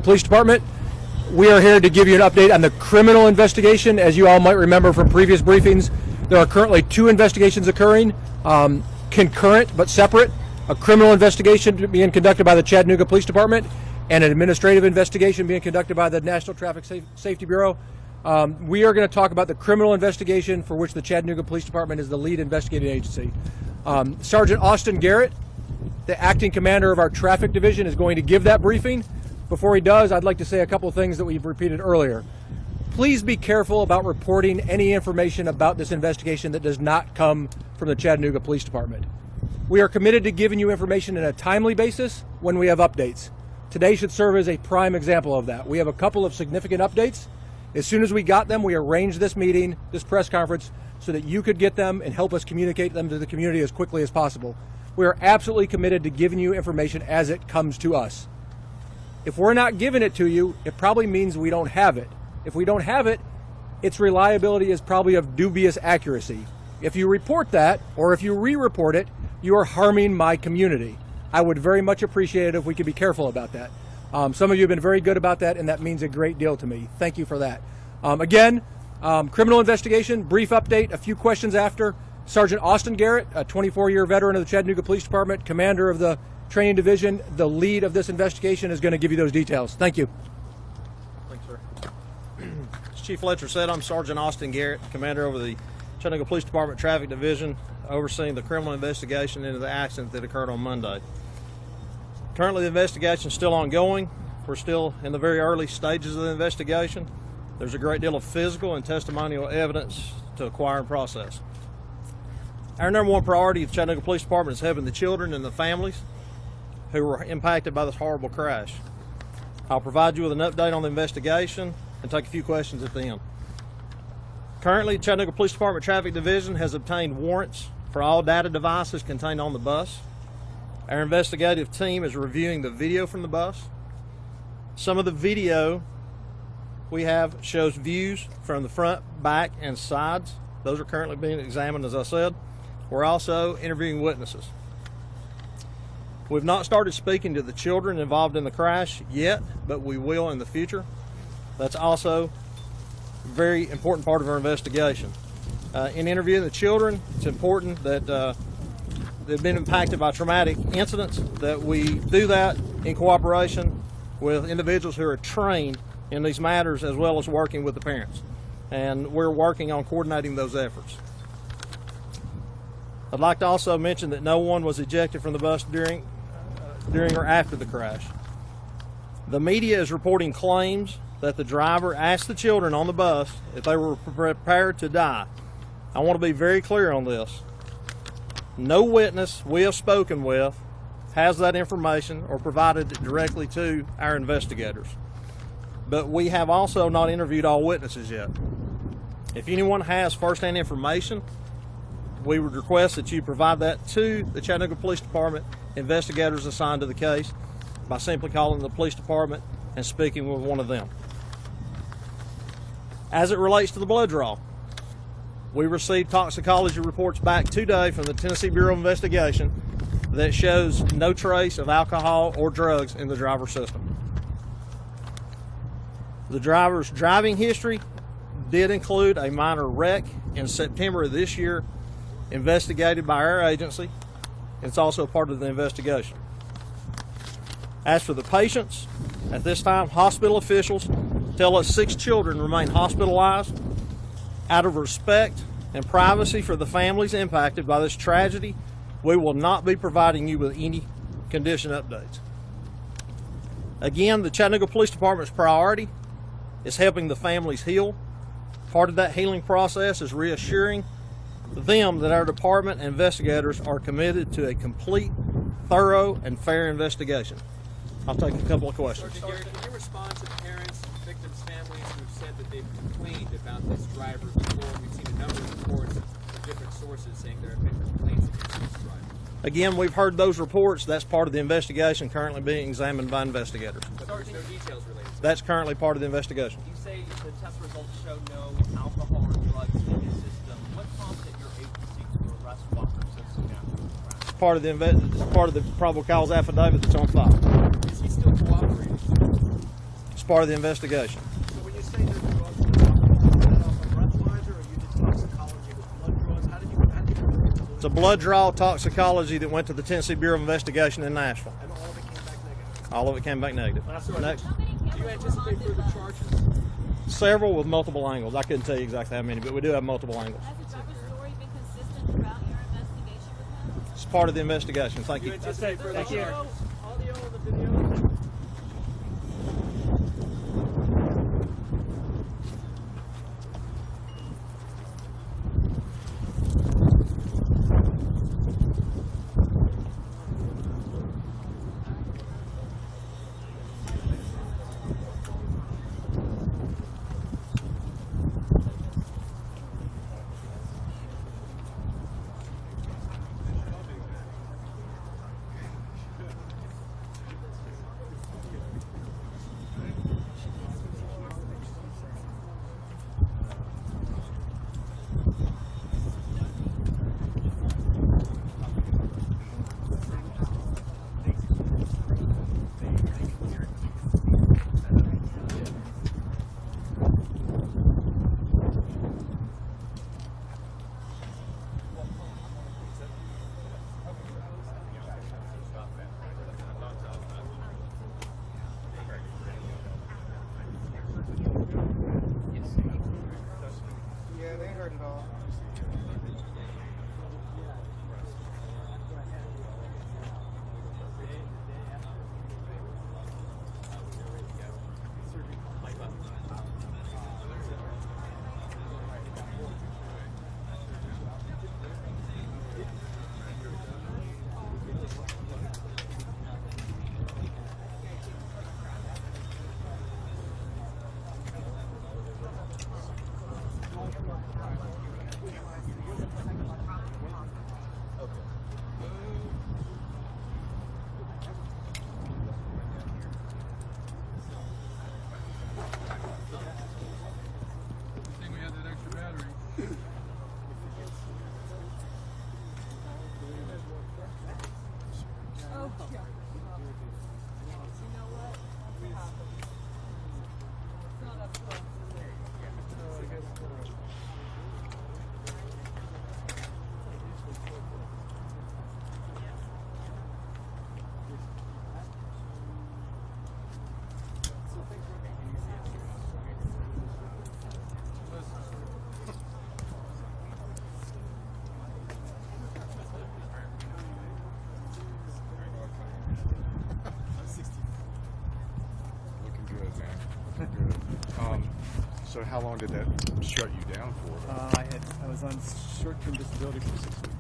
Police Department. We are here to give you an update on the criminal investigation. As you all might remember from previous briefings, there are currently 2 investigations occurring, concurrent but separate. A criminal investigation being conducted by the Chattanooga Police Department and an administrative investigation being conducted by the National Traffic Safety Bureau. We are going to talk about the criminal investigation for which the Chattanooga Police Department is the lead investigating agency. Sergeant Austin Garrett, the acting commander of our traffic division, is going to give that briefing. Before he does, I'd like to say a couple of things that we've repeated earlier. Please be careful about reporting any information about this investigation that does not come from the Chattanooga Police Department. We are committed to giving you information in a timely basis when we have updates. Today should serve as a prime example of that. We have a couple of significant updates. As soon as we got them, we arranged this meeting, this press conference, so that you could get them and help us communicate them to the community as quickly as possible. We are absolutely committed to giving you information as it comes to us. If we're not giving it to you, it probably means we don't have it. If we don't have it, its reliability is probably of dubious accuracy. If you report that, or if you re-report it, you are harming my community. I would very much appreciate it if we could be careful about that. Some of you have been very good about that, and that means a great deal to me. Thank you for that. Again, criminal investigation, brief update, a few questions after. Sergeant Austin Garrett, a 24-year veteran of the Chattanooga Police Department, commander of the training division, the lead of this investigation, is going to give you those details. Thank you. Thanks, sir. As Chief Fletcher said, I'm Sergeant Austin Garrett, commander over the Chattanooga Police Department Traffic Division, overseeing the criminal investigation into the accident that occurred on Monday. Currently, the investigation is still ongoing. We're still in the very early stages of the investigation. There's a great deal of physical and testimonial evidence to acquire and process. Our number one priority at the Chattanooga Police Department is helping the children and the families who were impacted by this horrible crash. I'll provide you with an update on the investigation and take a few questions at the end. Currently, Chattanooga Police Department Traffic Division has obtained warrants for all data devices contained on the bus. Our investigative team is reviewing the video from the bus. Some of the video we have shows views from the front, back, and sides. Those are currently being examined, as I said. We're also interviewing witnesses. We've not started speaking to the children involved in the crash yet, but we will in the future. That's also a very important part of our investigation. In interviewing the children, it's important that they've been impacted by traumatic incidents, that we do that in cooperation with individuals who are trained in these matters, as well as working with the parents. And we're working on coordinating those efforts. I'd like to also mention that no one was ejected from the bus during or after the crash. The media is reporting claims that the driver asked the children on the bus if they were prepared to die. I want to be very clear on this. No witness we have spoken with has that information or provided it directly to our investigators. But we have also not interviewed all witnesses yet. If anyone has firsthand information, we would request that you provide that to the Chattanooga Police Department investigators assigned to the case by simply calling the police department and speaking with one of them. As it relates to the blood draw, we received toxicology reports back today from the Tennessee Bureau of Investigation that shows no trace of alcohol or drugs in the driver's system. The driver's driving history did include a minor wreck in September of this year, investigated by our agency. It's also part of the investigation. As for the patients, at this time, hospital officials tell us 6 children remain hospitalized. Out of respect and privacy for the families impacted by this tragedy, we will not be providing you with any condition updates. Again, the Chattanooga Police Department's priority is helping the families heal. Part of that healing process is reassuring them that our department and investigators are committed to a complete, thorough, and fair investigation. I'll take a couple of questions. Sergeant Garrett, can you respond to parents and victims' families who've said that they've complained about this driver before? We've seen a number of reports from different sources saying there have been complaints against this driver. Again, we've heard those reports. That's part of the investigation currently being examined by investigators. But there's no details related to that. That's currently part of the investigation. You say the test results show no alcohol or drugs in his system. What prompted your agency to arrest Walker so soon after the crash? Part of the probable cause affidavit that's on file. Is he still cooperating? It's part of the investigation. So when you say they're drugs, is that off a breathalyzer, or you did toxicology with blood draws? How did you It's a blood draw toxicology that went to the Tennessee Bureau of Investigation in Nashville. and all of it came back negative? All of it came back negative. Next. Do you anticipate further charges? Several with multiple angles. I couldn't tell you exactly how many, but we do have multiple angles. Has the driver's story been consistent throughout your investigation with him? It's part of the investigation. Thank Do you you. anticipate further charges? Audio on the video. Yeah, they heard it all. Looking good, man. Looking good. So how long did that shut you down for? I was on short-term disability for 6 weeks.